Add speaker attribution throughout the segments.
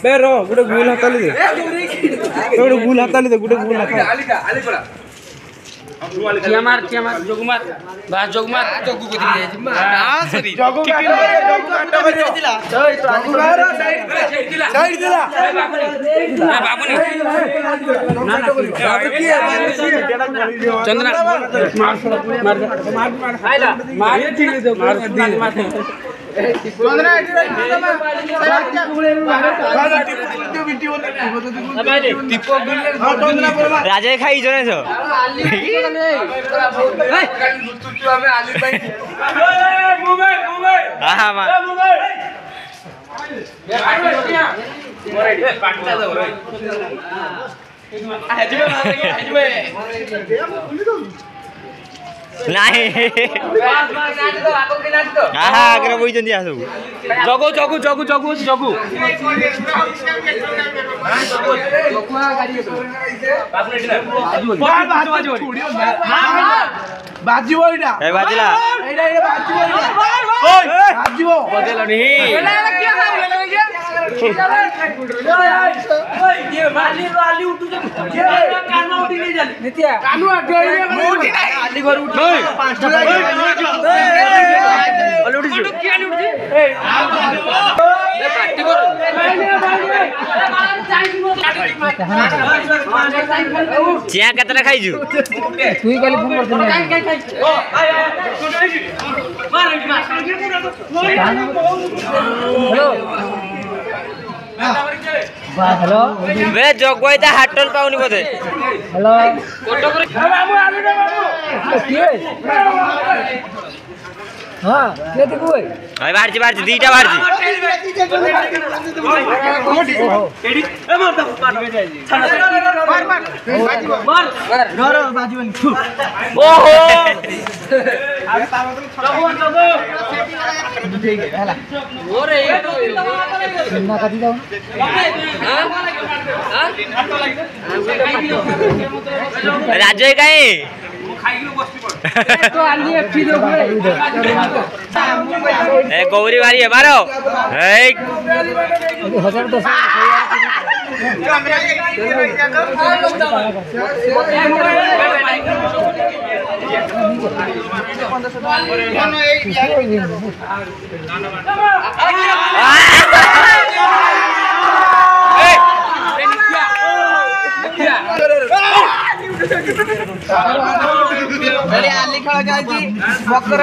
Speaker 1: बेरो गुटे गुल हाताली दे गुटे गुल हाताली दे गुटे गुल हाताली
Speaker 2: चियामार जोगुमार बास जोगुमार जोगु को दिले हां सरी
Speaker 1: जोगु काटा कर दिला जोगुमार साइड दिला
Speaker 2: बाबूनी चंदना मार ठीक है मार
Speaker 3: राजा खाई जो नहीं नहीं आगे बोई सब
Speaker 2: जगो जगो जगो जगो जगो
Speaker 1: बाजिबो एटा
Speaker 3: ए बाजिला
Speaker 1: एटा बाजिबो
Speaker 3: बजेलो नी
Speaker 2: माली वाली उठू जे कानो उठी नहीं जाली नित्या कानो उठी नहीं आली घर उठ पांचटा अली उठी जो क्या उठ जे ए पार्टी करो
Speaker 3: चिया केतना खाई जु
Speaker 2: तुई काली फोन करते हेलो
Speaker 3: बे जगवाइता हाटल पाउनी बोधे
Speaker 2: हेलो बाबू आलू रे बाबू के हां के देखो
Speaker 3: भाई बाहर दीटा बाहर
Speaker 2: एडी ए मार दो मार घर बाजीवन
Speaker 3: ओहो
Speaker 2: अरे तावा तो जगो ठीक है हला ओरे ये तो ना कदी जाओ हां
Speaker 3: राजय काई
Speaker 2: तो आली एफटी दो
Speaker 3: ए गौरी वारी है मारो ए
Speaker 2: 1010 आली खा जाती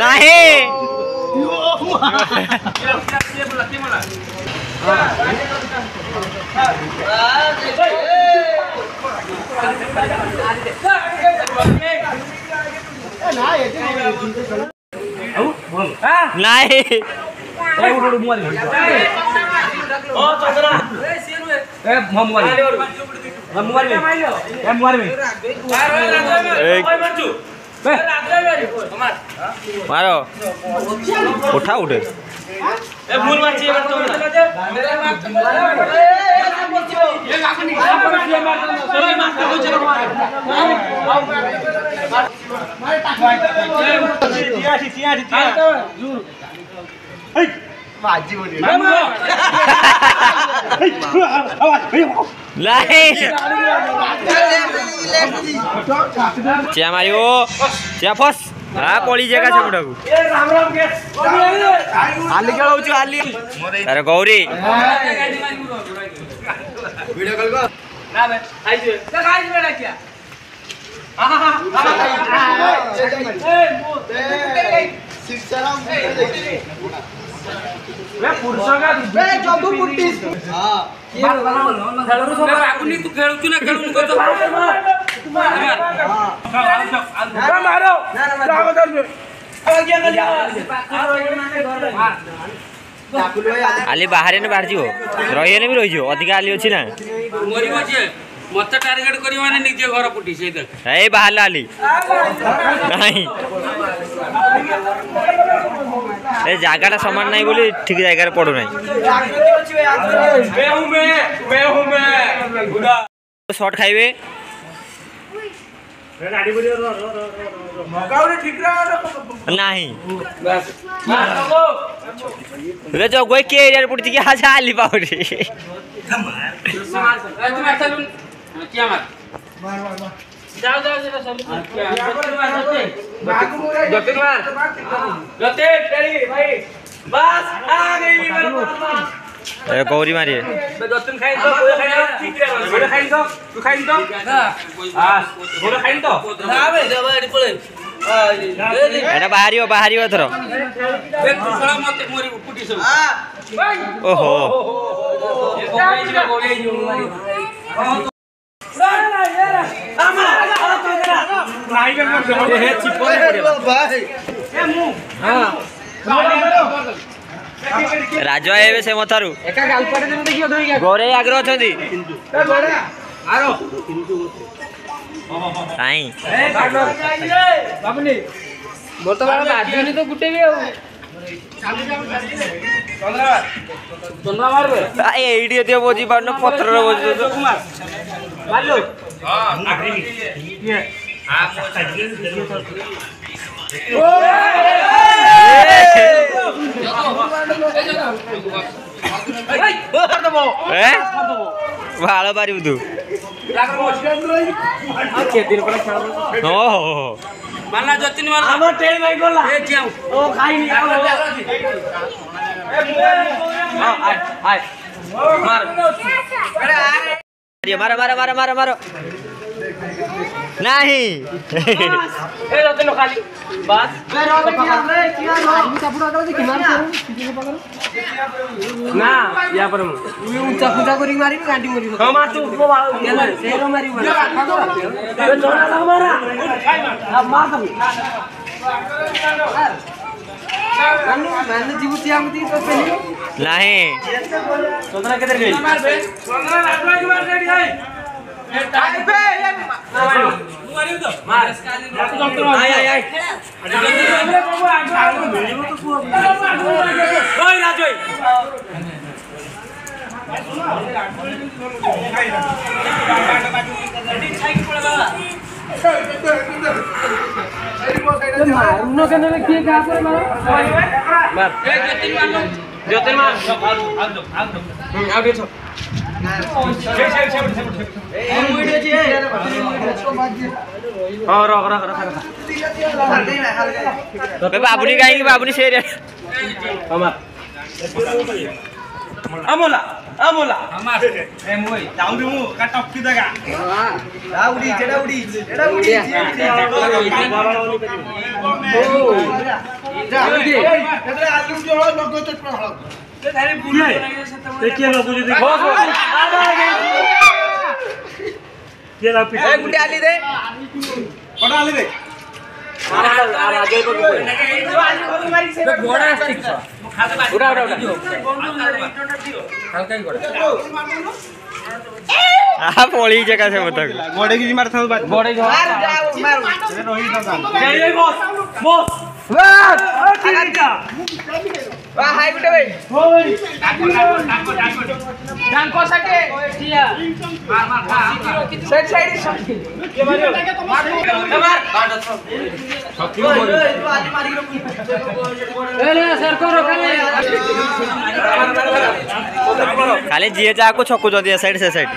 Speaker 3: नहीं नहीं मारो उठा उठे
Speaker 2: भूल मार चाहिए
Speaker 3: चिया मारियो चिया फस हाँ पड़ी जगह से बुढ़ा
Speaker 1: आली खेल आली
Speaker 3: अरे गौरी
Speaker 1: वीडियो कॉल को
Speaker 2: ना बे आई जे का आई बेटा क्या
Speaker 1: शिक्षाराम
Speaker 2: वे पुरुष का बे जबु पुट्टी हां बात बनाओ न खेलरू सब आगुनी तू खेलुछु ना खेलुनु को तो मारो जाओ दर आज्ञा कर
Speaker 3: आली बाहर ने बाहर जीवो रहिए ने भी रहि जो अधिक आली अछि ना
Speaker 2: मरिबो जे मत टारगेट करी माने निजे घर पुटी से देख
Speaker 3: ए बाहर आली नहीं ए जागाटा समान नहीं बोली ठीक जगह पड़ो नहीं
Speaker 2: मैं हूं मैं गुडा
Speaker 3: शॉट खाइबे नहीं रे जो कोई के एरिया पड़ती कि आज आली पाउरी
Speaker 2: क्या मार जाओ जाओ जरा सब जतिन मार जतिन तेरी भाई बस आ गई
Speaker 3: ए गौरी मारी
Speaker 2: जतिन खाइन तो कोई खाइन गोरे खाइन तो तू खाइन तो हां गोरे खाइन तो ना बे जबाड़ी पळे
Speaker 3: एटा बाहरी थरो
Speaker 2: बे तू खळा मते मोरी कुटी सब
Speaker 3: ओहो
Speaker 2: ये गोरे जो मारी
Speaker 3: राज आए से मथारू गोरे आग्रह अछंती काई
Speaker 2: वर्तमान बाजनी तो गुटे भी चंद्रा मार बे
Speaker 3: एडी एते बोजी पारन पत्र रे बोजी तो
Speaker 2: कुमार मार लो हां आखरी ये आ
Speaker 3: भाಳ बारी तू
Speaker 2: मारना जतिन मारना हम ट्रेन में गोला ए जाओ ओ खाई नहीं हां हाय मार
Speaker 3: मारो नहीं
Speaker 2: ए जतिन खाली बस ना या पर ऊंचा पूजा करी मारी गांडी मरी हां मार तू सेरो मारी मार चोरा मारा अब मार दम मैंने जीवती आमती तो पहले
Speaker 3: नहीं
Speaker 2: चंद्रा किधर गई मार बे चंद्रा लाटवा की मार रेडी है ए टाइम पे ये मार तो मार आई ओए राजोई मारुनो कने में के का पर मार ए जतिन मार आग दो आ देखो हां रख
Speaker 3: बाबुनी गाएंगे बाबुनी शेर
Speaker 2: हमार अमोला हमार ए मुई जाऊ दे मु का टपकी देगा हां उड़ी जेड़ा उड़ी जा आलू जोड़ लगो चटपट हळ ते थारे बुली ते के लगो जे देखो के ला पिट ए गुंडे आली दे कोडा आली दे आगे को घोड़ा स्टिक उड़ा हल्का ही घोड़ा
Speaker 3: आ पोली जगह से बता
Speaker 1: गोड़े की मार था
Speaker 2: घोड़े मार
Speaker 1: रोही तो
Speaker 2: जय बॉस वाह हाय गुटे भाई डांको सके किया मार साइड के मारियो मार ए सर को रोकले
Speaker 3: खाली जिए जा को छक्को जो दिया साइड से साइड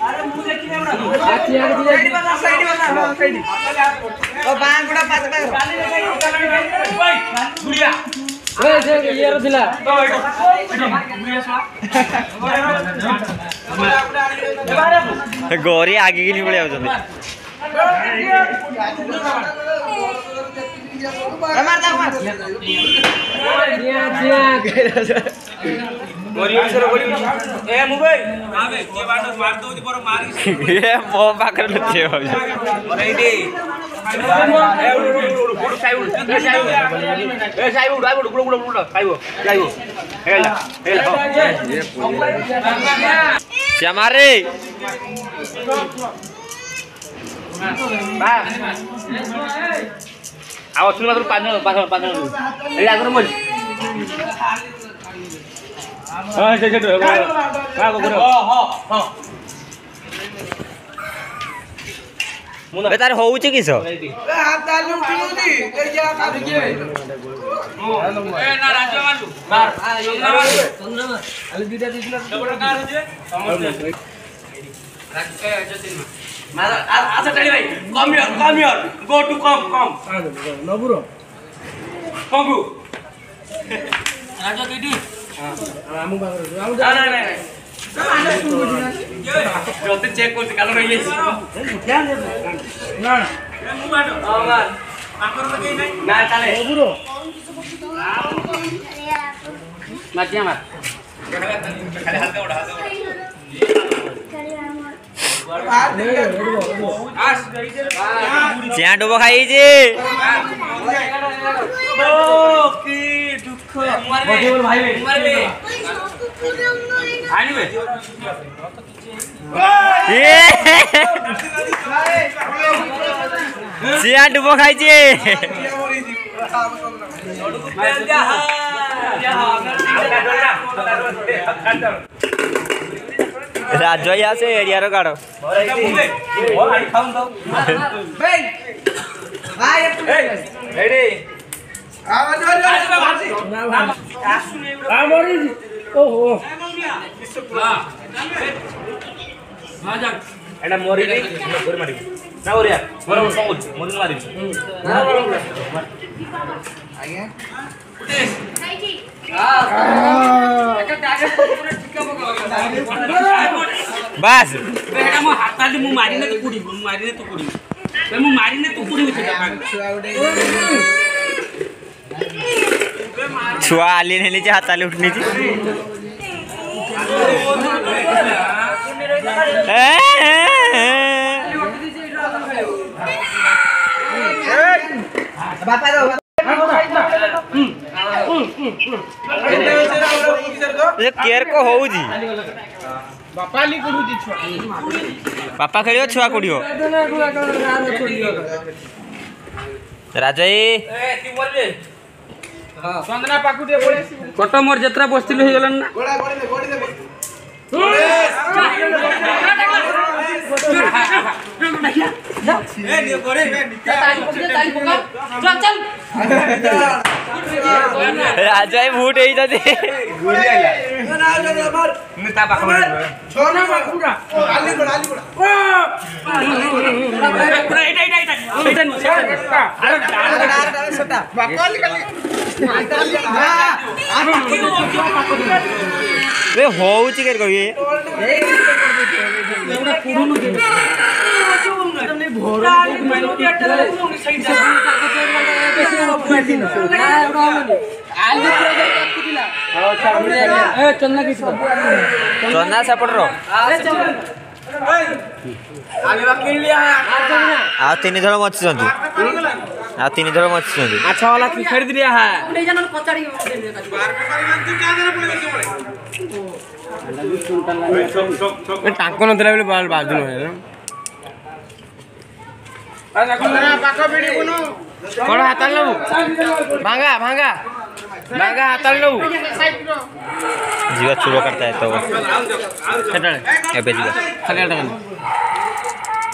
Speaker 2: अरे मुझे किने बड़ा साइड बना ओ बांगुड़ा पातटा भाई गुड़िया ए से ये रथिला
Speaker 3: गोरी आगे की नहीं पड़े आउଛନ୍ତି
Speaker 2: मार गोरी सर गोरी ए मुबई आबे के बांड मार दो पर मारी
Speaker 3: ये मो पाकर लते हो
Speaker 2: रेडी ए उड़ साइड ए साइड उड़ उड़ साइड हेला
Speaker 3: श्यामारे
Speaker 2: बा आओ सुन मात्र पाँच ए आगर मोल हां से का गोरे हां
Speaker 3: ବେ ତାର ହଉଛି କିସ
Speaker 1: Go to come. Naburo. Kongu. Raja kidi. Amu bagro. Nah. Jote check korte kalau rei esi. Na. Aman. Akor lagi nai. Na chale. Naburo. Mati amar. Khali halka uda.
Speaker 3: Chia डुबो खाई जे चिया डुबो खाई जे राजया से area रो गाड़ो बस
Speaker 1: बेटा मो हाताली मु मारिने तो कुडी मु मारिने तो कुडी
Speaker 3: छुआ आली नेली जे हाताली उठनी जी
Speaker 2: बापा दो
Speaker 3: ये केयर को होउ जी
Speaker 1: बापा ली कुडी जी छुआ
Speaker 3: पापा खेलियो छुआ कुडियो राजई
Speaker 1: ती बोलबे हां संदना पाकुटे बोले कट मोर जत्रा बसतिल हे गलन ना गोड़ी दे
Speaker 3: राजा भूट ही जाते होउची कर कहिए चन्ना सेपट रो आ तीन धड़ मचुंती आ तीन धड़ मचुंती
Speaker 1: अच्छा वाला खरीद लिया है टांको नथिला बेले बाल बाजू न कौन हाथ लो भांगा हाथ लो
Speaker 3: जीवा चुरो करता है तो एबे जीवा
Speaker 1: खाली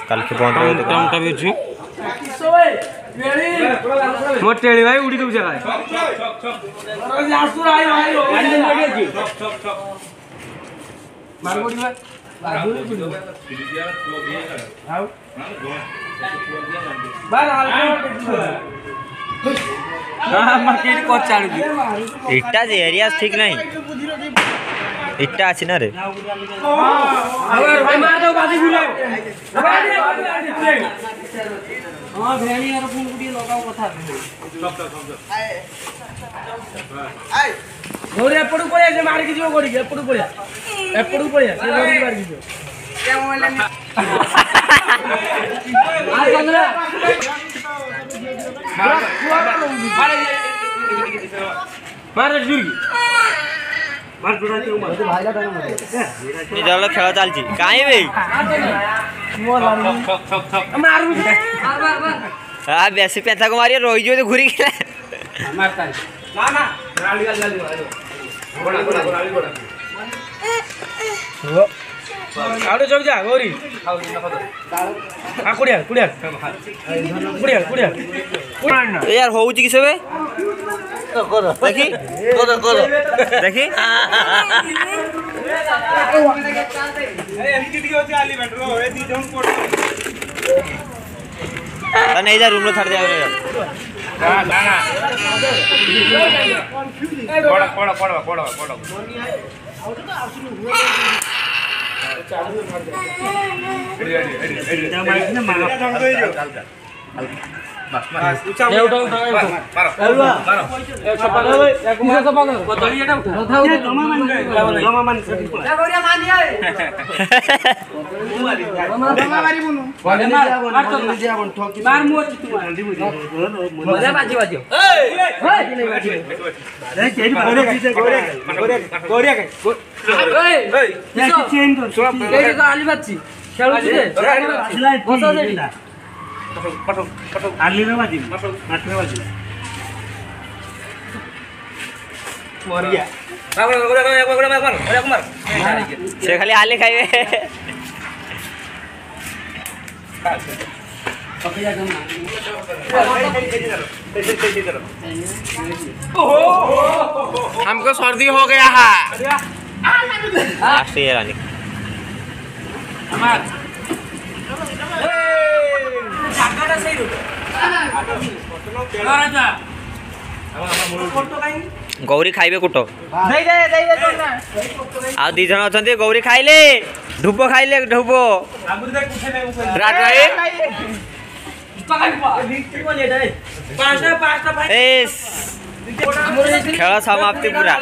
Speaker 3: कल के बंद रहे तो
Speaker 1: टमटा भी छु मोर टेली भाई उड़ी दउ जगह आसुर आई भाई गाड़ी में लगे जी मार गोड़ी भाई
Speaker 3: इट्टा जे एरिया ठीक नहीं इट्टा अछि ना रे
Speaker 1: हां भेणी यार फोन गुडी लगाओ कथा आय गोरे एपडू पळे जे मार के जीव गोडी एपडू पळे से गोडी मार के जीव के मोबाइल ने आ चंद्रा मार जुर्गी मार जुड़ा के मार भाईला टाइम मार
Speaker 3: निजल खेल चलची काई बे
Speaker 1: मारू
Speaker 3: आ बेसी पेंथा को मारियो रोई जो घुरी गेला
Speaker 1: मारता ना गाली गोड़ा आउट जग जा गौरी कुड़िया कुड़िया कुड़िया कुड़िया
Speaker 3: यार होउची कि सबे देखी देखी नहीं जा रूम में छाड़ दिया से खाली आले खाइबे
Speaker 1: हमको सर्दी हो गया है
Speaker 3: लास्ट ईयर आने गौरी खाइबे कुट आ दी जन अच्छा गौरी खाइले धूप खाइले धूप खेल समाप्ति पूरा